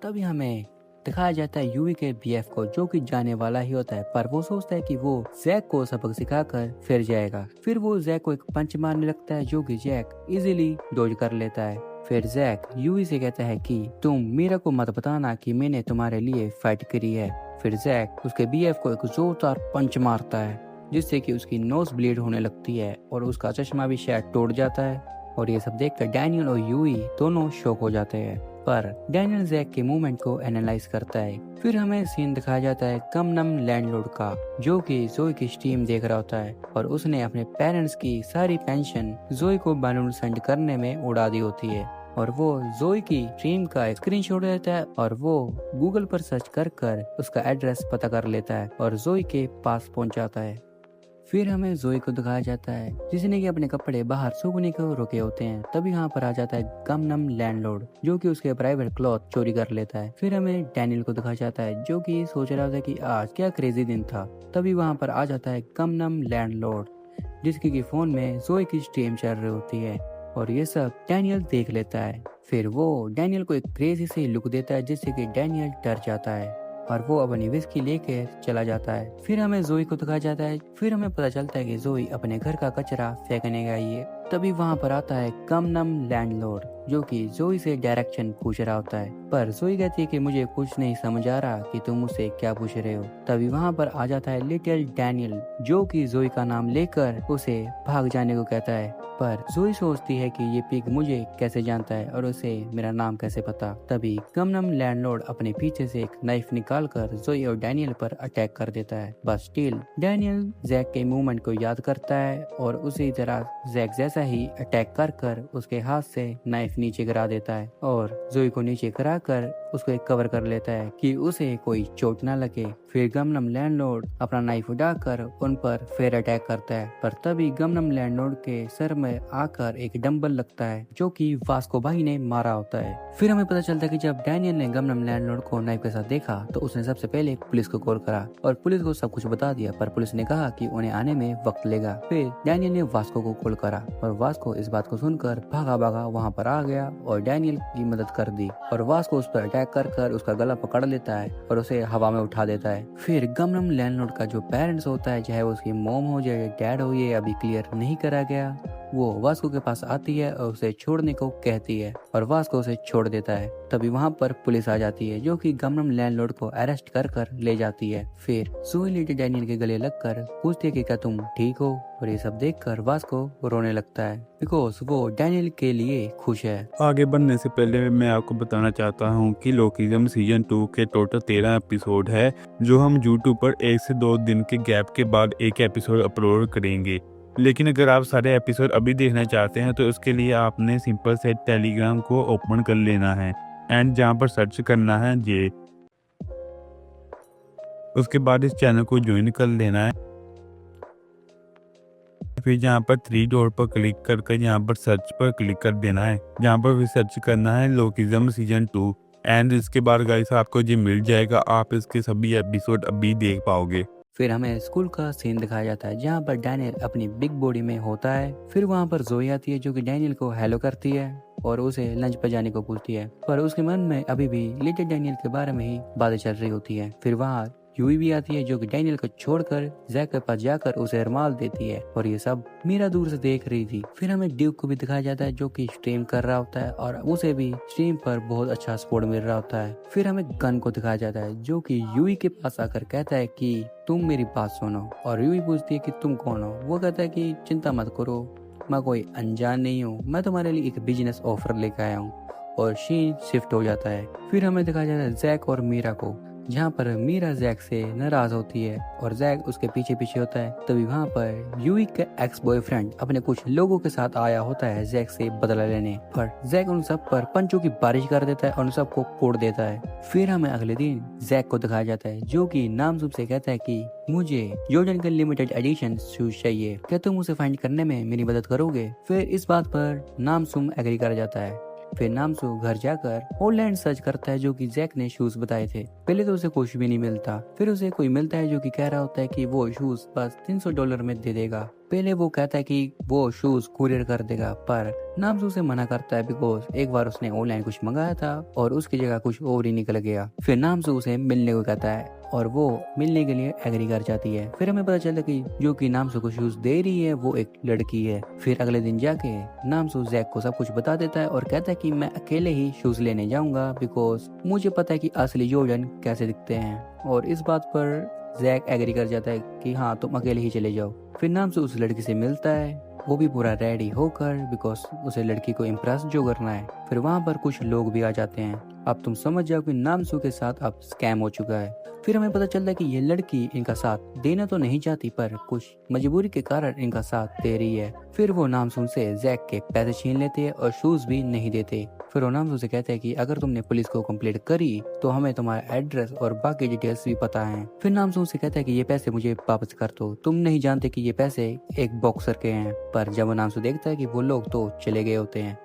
तभी हमें दिखाया जाता है यूवी के बीएफ को, जो कि जाने वाला ही होता है, पर वो सोचता है कि वो जैक को सबक सिखाकर फिर जाएगा। फिर वो जैक को एक पंच मारने लगता है, जो कि जैक इजीली डॉज कर लेता है। फिर जैक यूवी से कहता है कि तुम मीरा को मत बताना कि मैंने तुम्हारे लिए फाइट करी है। फिर जैक उसके बीएफ को एक जोरदार पंच मारता है, जिससे कि उसकी नोज ब्लीड होने लगती है और उसका चश्मा भी शायद टूट जाता है। और ये सब देखकर डैनियल और यूवी दोनों शॉक हो जाते हैं, पर डैनियल जैक के मूवमेंट को एनालाइज करता है। फिर हमें सीन दिखाया जाता है कम नम लैंडलॉर्ड का, जो कि जोई की स्ट्रीम देख रहा होता है और उसने अपने पेरेंट्स की सारी पेंशन जोई को बैलून सेंड करने में उड़ा दी होती है। और वो जोई की स्ट्रीम का स्क्रीनशॉट लेता है और वो गूगल पर सर्च कर उसका एड्रेस पता कर लेता है और जोई के पास पहुंच जाता है। फिर हमें जोई को दिखाया जाता है, जिसने कि अपने कपड़े बाहर सूखने को रोके होते हैं। तभी यहाँ पर आ जाता है गमनम लैंडलॉर्ड, जो कि उसके प्राइवेट क्लॉथ चोरी कर लेता है। फिर हमें डैनियल को दिखाया जाता है, जो कि सोच रहा था कि आज क्या क्रेजी दिन था। तभी वहाँ पर आ जाता है गमनम लैंडलॉर्ड, जिसकी की फोन में जोई की स्ट्रीम चल रही होती है और ये सब डैनियल देख लेता है। फिर वो डैनियल को एक क्रेजी से लुक देता है, जिससे कि डैनियल डर जाता है और वो अपनी विस्की लेके चला जाता है। फिर हमें जोई को दिखाया जाता है। फिर हमें पता चलता है कि जोई अपने घर का कचरा फेंकने गई है। तभी वहाँ पर आता है कमनम लैंडलॉर्ड, जो कि जोई से डायरेक्शन पूछ रहा होता है, पर जोई कहती है कि मुझे कुछ नहीं समझ आ रहा कि तुम मुझसे क्या पूछ रहे हो। तभी वहाँ पर आ जाता है लिटिल डैनियल, जो कि जोई का नाम लेकर उसे भाग जाने को कहता है, पर जोई सोचती है कि ये पिग मुझे कैसे जानता है और उसे मेरा नाम कैसे पता। तभी कमनम लैंडलॉर्ड अपने पीछे से एक नाइफ निकालकर जोई और डैनियल पर अटैक कर देता है। बस स्टिल डैनियल जैक के मूवमेंट को याद करता है और उसी तरह जैक जैसा ही अटैक कर उसके हाथ से नाइफ नीचे गिरा देता है और जोई को नीचे गिरा कर उसको एक कवर कर लेता है कि उसे कोई चोट ना लगे। फिर गमनम लैंडलॉर्ड अपना नाइफ उठाकर उन पर फिर अटैक करता है, पर तभी गमनम लैंडलॉर्ड के सर में आकर एक डंबल लगता है, जो कि वास्को भाई ने मारा होता है। फिर हमें पता चलता है कि जब डैनियल ने गमनम लैंडलॉर्ड को नाइफ के साथ देखा तो उसने सबसे पहले पुलिस को कॉल करा और पुलिस को सब कुछ बता दिया, पर पुलिस ने कहा कि उन्हें आने में वक्त लेगा। फिर डैनियल ने वास्को को कॉल करा और वास्को इस बात को सुनकर भागा भागा वहाँ पर आ गया और डैनियल की मदद कर दी और वास्को उस पर अटैक कर उसका गला पकड़ लेता है और उसे हवा में उठा देता है। फिर गमनम लैंडलॉर्ड का जो पेरेंट्स होता है, चाहे वो उसकी मॉम हो या डैड हो, ये अभी क्लियर नहीं करा गया, वो वास्को के पास आती है और उसे छोड़ने को कहती है और वास्को उसे छोड़ देता है। तभी वहाँ पर पुलिस आ जाती है, जो कि गमनम लैंडलॉर्ड को अरेस्ट कर ले जाती है। फिर जोई लेडी डैनियल के गले लगकर पूछती है कि क्या तुम ठीक हो, और ये सब देखकर वास्को रोने लगता है बिकॉज वो डैनियल के लिए खुश है। आगे बढ़ने से पहले मैं आपको बताना चाहता हूँ कि लोकिज्म सीजन 2 के टोटल 13 एपिसोड है, जो हम यूट्यूब पर 1 से 2 दिन के गैप के बाद एक एपिसोड अपलोड करेंगे। लेकिन अगर आप सारे एपिसोड अभी देखना चाहते हैं तो उसके लिए आपने सिंपल से टेलीग्राम को ओपन कर लेना है एंड जहाँ पर सर्च करना है जे, उसके बाद इस चैनल को ज्वाइन कर लेना है। फिर यहाँ पर 3 डॉट पर क्लिक करके यहाँ पर सर्च पर क्लिक कर देना है, जहाँ पर फिर सर्च करना है लोकिज्म सीजन 2 एंड इसके बाद गाइस आपको ये मिल जाएगा, आप इसके सभी एपिसोड अभी देख पाओगे। फिर हमें स्कूल का सीन दिखाया जाता है, जहाँ पर डैनियल अपनी बिग बॉडी में होता है। फिर वहाँ पर जोई आती है, जो कि डैनियल को हेलो करती है और उसे लंच पर जाने को पूछती है, पर उसके मन में अभी भी लिटिल डैनियल के बारे में ही बातें चल रही होती है। फिर वहाँ यूवी भी आती है, जो कि डैनियल को छोड़कर जैक के पास जाकर उसे रुमाल देती है और ये सब मीरा दूर से देख रही थी। फिर हमें ड्यूक को भी दिखाया जाता है, जो कि स्ट्रीम कर रहा होता है और उसे भी स्ट्रीम पर बहुत अच्छा सपोर्ट मिल रहा होता है। फिर हमें गन को दिखाया जाता है, जो कि यूवी के पास आकर कहता है कि तुम मेरी बात सुनो, और यूवी पूछती है कि तुम कौन हो। वो कहता है कि चिंता मत करो, मैं कोई अनजान नहीं हूँ, मैं तुम्हारे लिए एक बिजनेस ऑफर लेकर आया हूँ, और शीन शिफ्ट हो जाता है। फिर हमें दिखाया जाता है जैक और मीरा को, जहाँ पर मीरा जैक से नाराज होती है और जैक उसके पीछे पीछे होता है। तभी वहाँ पर यूवी का एक्स बॉयफ्रेंड अपने कुछ लोगों के साथ आया होता है जैक से बदला लेने, पर जैक उन सब पर पंचों की बारिश कर देता है और उन सबको कोड़ देता है। फिर हमें अगले दिन जैक को दिखाया जाता है, जो कि नामसुम से कहता है कि मुझे जॉर्डन का लिमिटेड एडिशन शूज चाहिए, क्या तुम उसे फाइंड करने में मेरी मदद करोगे। फिर इस बात पर नामसुम एग्री कर जाता है। फिर नामसू घर जाकर ऑनलाइन सर्च करता है, जो कि जैक ने शूज बताए थे। पहले तो उसे कुछ भी नहीं मिलता, फिर उसे कोई मिलता है जो कि कह रहा होता है कि वो शूज बस $300 में दे देगा। पहले वो कहता है कि वो शूज कुरियर कर देगा, पर नामसू से मना करता है बिकॉज एक बार उसने ऑनलाइन कुछ मंगाया था और उसकी जगह कुछ और ही निकल गया। फिर नामसू उसे मिलने को कहता है और वो मिलने के लिए एग्री कर जाती है। फिर हमें पता चलता है कि जो कि नामसू को शूज दे रही है वो एक लड़की है। फिर अगले दिन जाके नामसू जैक को सब कुछ बता देता है और कहता है कि मैं अकेले ही शूज लेने जाऊंगा बिकॉज मुझे पता है कि असली जॉर्डन कैसे दिखते हैं। और इस बात पर जैक एग्री कर जाता है कि हाँ तुम अकेले ही चले जाओ। फिर नामसू उस लड़की से मिलता है, वो भी पूरा रेडी होकर बिकॉज उसे लड़की को इम्प्रेस जो करना है। फिर वहाँ पर कुछ लोग भी आ जाते हैं। अब तुम समझ जाओ कि नामसू के साथ अब स्कैम हो चुका है। फिर हमें पता चलता है कि ये लड़की इनका साथ देना तो नहीं चाहती पर कुछ मजबूरी के कारण इनका साथ दे रही है। फिर वो नामसू से जैक के पैसे छीन लेते हैं और शूज भी नहीं देते। फिर वो नामसू से कहते हैं कि अगर तुमने पुलिस को कंप्लेंट करी तो हमें तुम्हारा एड्रेस और बाकी डिटेल्स भी पता है। फिर नामसू से कहता है कि ये पैसे मुझे वापस कर दो, तुम नहीं जानते कि ये पैसे एक बॉक्सर के हैं। पर जब वो नामसू देखता है कि वो लोग तो चले गए होते हैं।